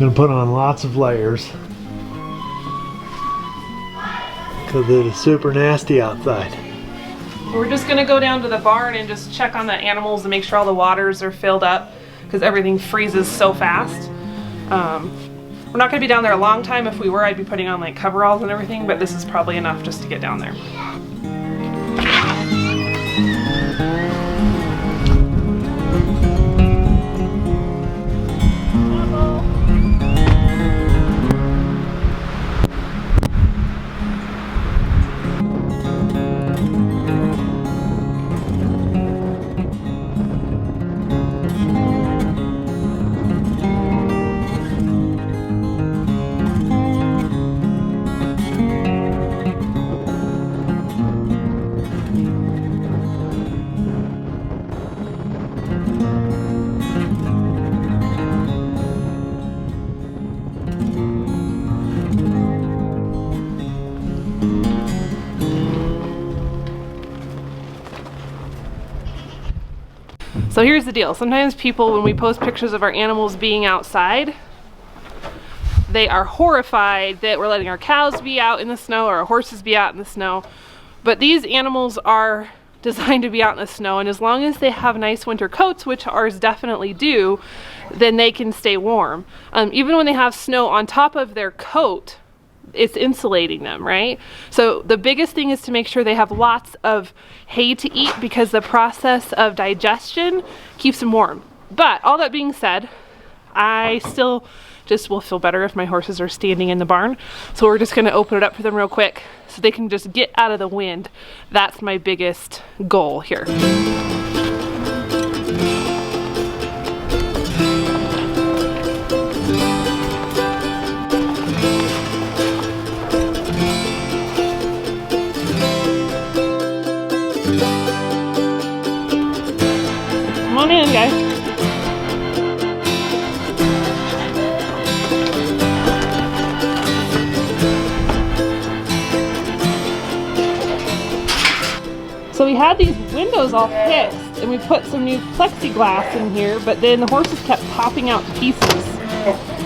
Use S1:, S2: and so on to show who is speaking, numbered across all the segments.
S1: Gonna put on lots of layers because it is super nasty outside.
S2: We're just gonna go down to the barn and just check on the animals and make sure all the waters are filled up because everything freezes so fast. We're not gonna be down there a long time. If we were, I'd be putting on like coveralls and everything, but this is probably enough just to get down there. So here's the deal. Sometimes people, when we post pictures of our animals being outside, they are horrified that we're letting our cows be out in the snow or our horses be out in the snow. But these animals are designed to be out in the snow, and as long as they have nice winter coats, which ours definitely do, then they can stay warm. Even when they have snow on top of their coat, it's insulating them, right? So the biggest thing is to make sure they have lots of hay to eat because the process of digestion keeps them warm. But all that being said, I still just will feel better if my horses are standing in the barn. So we're just gonna open it up for them real quick so they can just get out of the wind. That's my biggest goal here. Come on in, guys. So we had these windows all fixed and we put some new plexiglass in here, but then the horses kept popping out to pieces.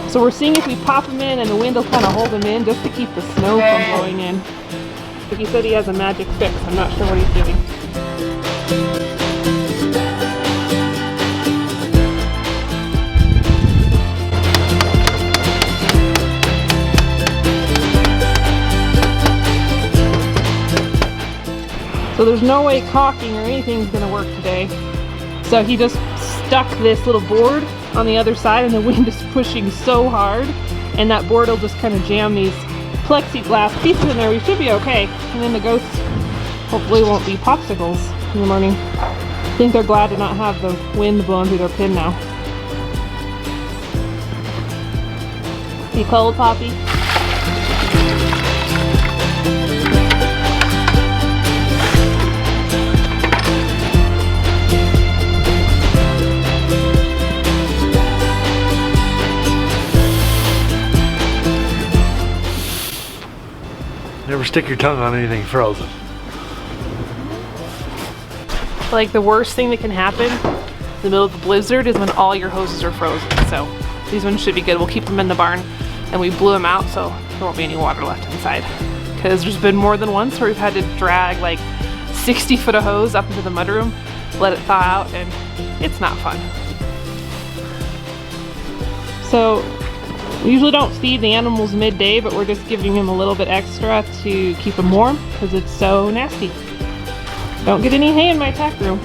S2: So we're seeing if we pop them in and the wind will kind of hold them in just to keep the snow from blowing in. But he said he has a magic fix. I'm not sure what he's doing. So there's no way caulking or anything's gonna work today. So he just stuck this little board on the other side and the wind is pushing so hard and that board will just kind of jam these plexiglass pieces in there. We should be okay. And then the ghosts hopefully won't be popsicles in the morning. I think they're glad to not have the wind blowing through their pin now. You cold, Poppy?
S1: Never stick your tongue on anything frozen.
S2: Like the worst thing that can happen in the middle of the blizzard is when all your hoses are frozen. So these ones should be good. We'll keep them in the barn and we blew them out so there won't be any water left inside. Because there's been more than once where we've had to drag like 60 foot of hose up into the mudroom, let it thaw out, and it's not fun. So we usually don't feed the animals midday, but we're just giving them a little bit extra to keep them warm because it's so nasty. Don't get any hay in my tack room.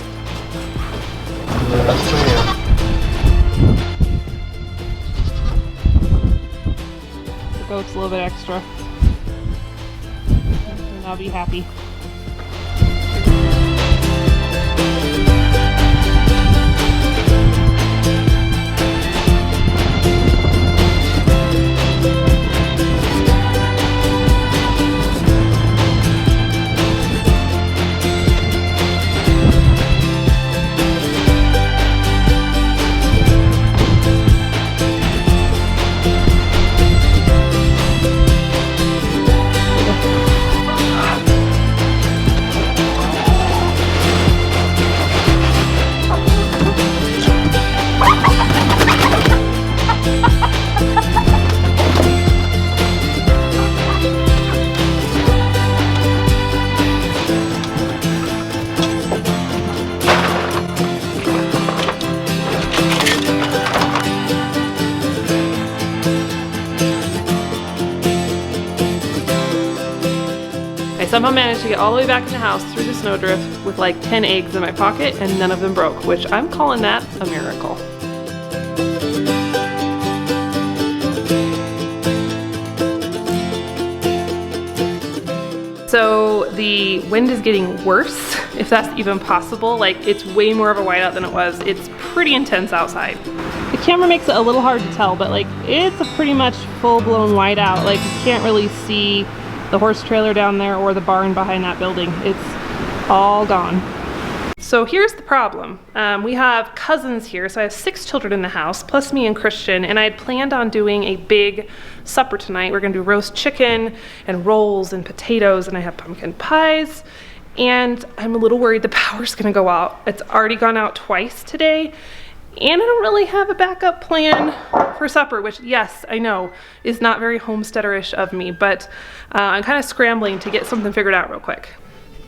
S2: The goat's a little bit extra. And I'll be happy. somehow managed to get all the way back in the house through the snowdrift with like 10 eggs in my pocket and none of them broke, which I'm calling that a miracle. So the wind is getting worse, if that's even possible. Like, it's way more of a whiteout than it was. It's pretty intense outside. The camera makes it a little hard to tell, but like, it's a pretty much full-blown whiteout. Like, you can't really see the horse trailer down there or the barn behind that building. It's all gone. So here's the problem. We have cousins here, so I have 6 children in the house, plus me and Christian, and I had planned on doing a big supper tonight. We're gonna do roast chicken and rolls and potatoes, and I have pumpkin pies, and I'm a little worried the power's gonna go out. It's already gone out twice today, and I don't really have a backup plan for supper, which, yes, I know, is not very homesteader-ish of me, but I'm kind of scrambling to get something figured out real quick.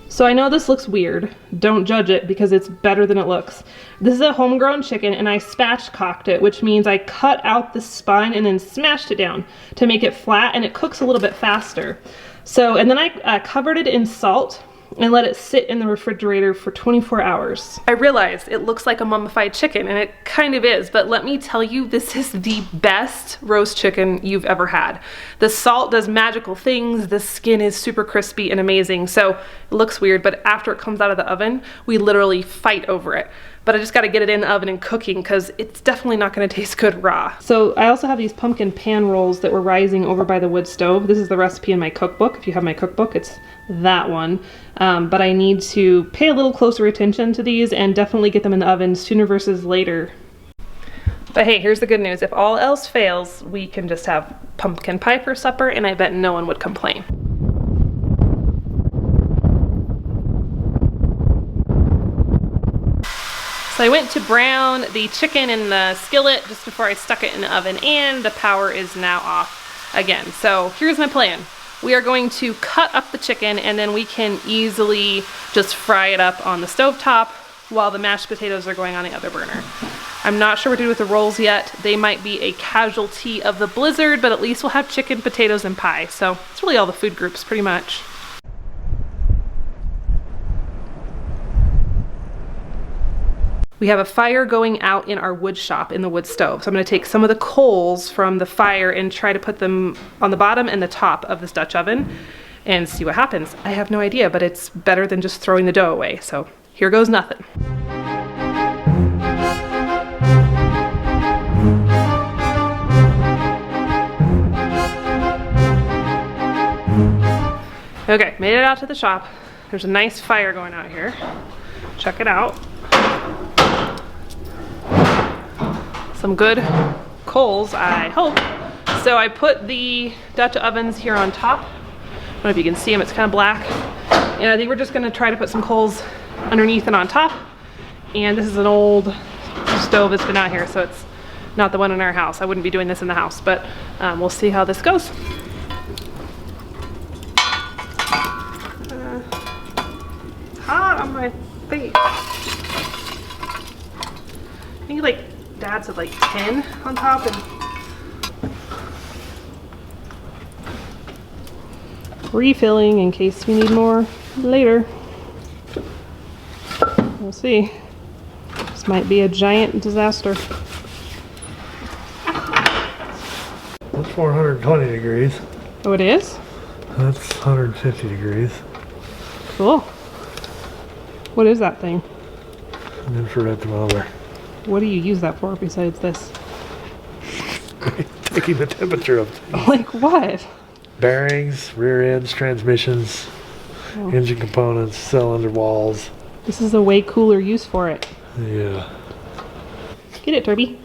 S2: So I know this looks weird. Don't judge it because it's better than it looks. This is a homegrown chicken and I spatchcocked it, which means I cut out the spine and then smashed it down to make it flat, and it cooks a little bit faster. So, and then I covered it in salt and let it sit in the refrigerator for 24 hours. I realize it looks like a mummified chicken, and it kind of is, but let me tell you, this is the best roast chicken you've ever had. The salt does magical things, the skin is super crispy and amazing, so it looks weird, but after it comes out of the oven, we literally fight over it. But I just gotta get it in the oven and cooking because it's definitely not gonna taste good raw. So I also have these pumpkin pan rolls that were rising over by the wood stove. This is the recipe in my cookbook. If you have my cookbook, it's that one. But I need to pay a little closer attention to these and definitely get them in the oven sooner versus later. But hey, here's the good news. If all else fails, we can just have pumpkin pie for supper, and I bet no one would complain. So I went to brown the chicken in the skillet just before I stuck it in the oven, and the power is now off again. So here's my plan. We are going to cut up the chicken, and then we can easily just fry it up on the stovetop while the mashed potatoes are going on the other burner. I'm not sure what to do with the rolls yet. They might be a casualty of the blizzard, but at least we'll have chicken, potatoes, and pie. So it's really all the food groups pretty much. We have a fire going out in our wood shop in the wood stove. So I'm gonna take some of the coals from the fire and try to put them on the bottom and the top of this Dutch oven and see what happens. I have no idea, but it's better than just throwing the dough away. So here goes nothing. Okay, made it out to the shop. There's a nice fire going out here. Check it out. Some good coals, I hope. So I put the Dutch ovens here on top. I don't know if you can see them, it's kind of black. And I think we're just gonna try to put some coals underneath and on top. And this is an old stove that's been out here, so it's not the one in our house. I wouldn't be doing this in the house, but we'll see how this goes. It's hot on my face. I think like Dad said like 10 on top, and refilling in case we need more later. We'll see. This might be a giant disaster.
S1: That's 420 degrees.
S2: Oh, it is?
S1: That's 150 degrees.
S2: Cool. What is that thing?
S1: An infrared thermometer.
S2: What do you use that for besides this?
S1: Taking the temperature of things.
S2: Like what?
S1: Bearings, rear ends, transmissions, engine components, cylinder walls.
S2: This is a way cooler use for it.
S1: Yeah.
S2: Get it, Derby.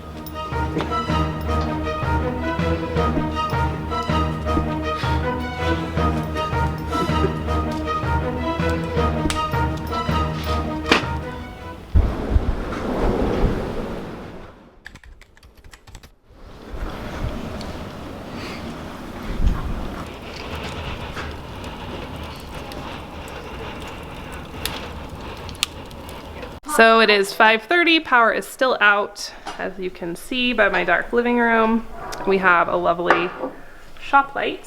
S2: So it is 5:30, power is still out, as you can see by my dark living room. We have a lovely shop light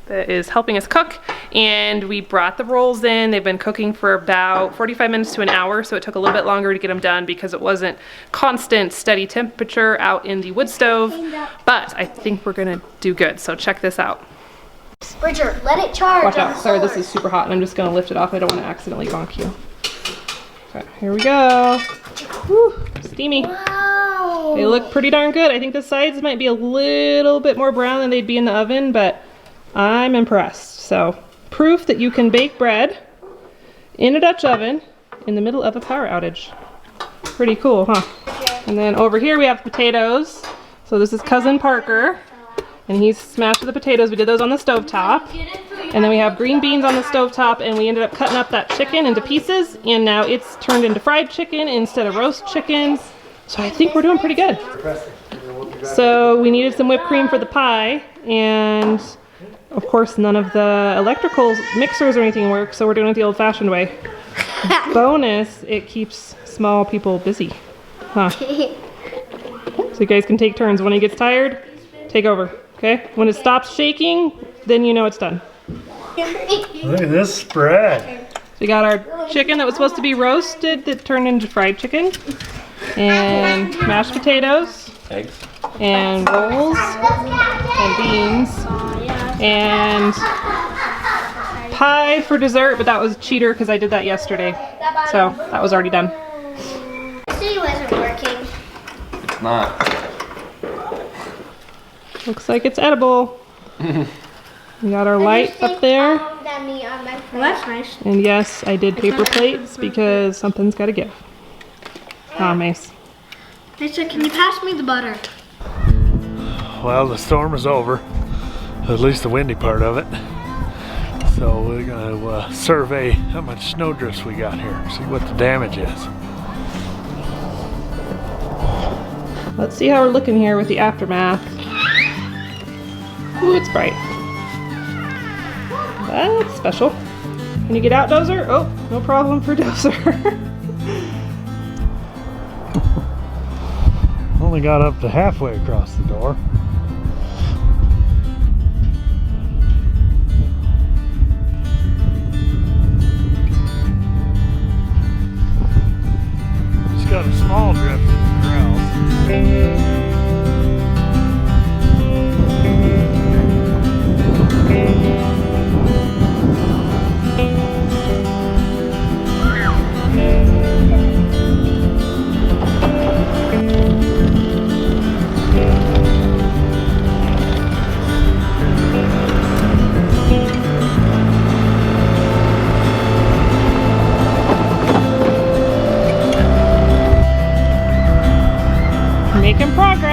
S2: that is helping us cook, and we brought the rolls in. They've been cooking for about 45 minutes to an hour, so it took a little bit longer to get them done because it wasn't constant steady temperature out in the wood stove, but I think we're gonna do good, so check this out.
S3: Bridger, let it charge.
S2: Watch out, sorry, this is super hot and I'm just gonna lift it off. I don't wanna accidentally bonk you. Okay, here we go. Whew, steamy.
S3: Wow.
S2: They look pretty darn good. I think the sides might be a little bit more brown than they'd be in the oven, but I'm impressed. So, proof that you can bake bread in a Dutch oven in the middle of a power outage. Pretty cool, huh? And then over here we have potatoes. So this is Cousin Parker, and he's smashed the potatoes. We did those on the stovetop. And then we have green beans on the stovetop, and we ended up cutting up that chicken into pieces, and now it's turned into fried chicken instead of roast chickens. So I think we're doing pretty good. So we needed some whipped cream for the pie, and of course none of the electrical mixers or anything work, so we're doing it the old-fashioned way. Bonus, it keeps small people busy. Huh. So you guys can take turns. When he gets tired, take over, okay? When it stops shaking, then you know it's done.
S1: Look at this spread.
S2: So we got our chicken that was supposed to be roasted that turned into fried chicken, and mashed potatoes,
S4: Eggs.
S2: and rolls, and beans, and pie for dessert, but that was a cheater because I did that yesterday. So that was already done.
S3: It wasn't working.
S4: It's not.
S2: Looks like it's edible. We got our light up there.
S3: Well, that's nice.
S2: And yes, I did paper plates because something's got to give. Ah, Mace.
S3: Mister, can you pass me the butter?
S1: Well, the storm is over, at least the windy part of it. So we're gonna survey how much snowdrifts we got here, see what the damage is.
S2: Let's see how we're looking here with the aftermath. Ooh, it's bright. That's special. Can you get out, Dozer? Oh, no problem for Dozer.
S1: Only got up to halfway across the door. Just got a small drift in the ground.
S2: Making progress.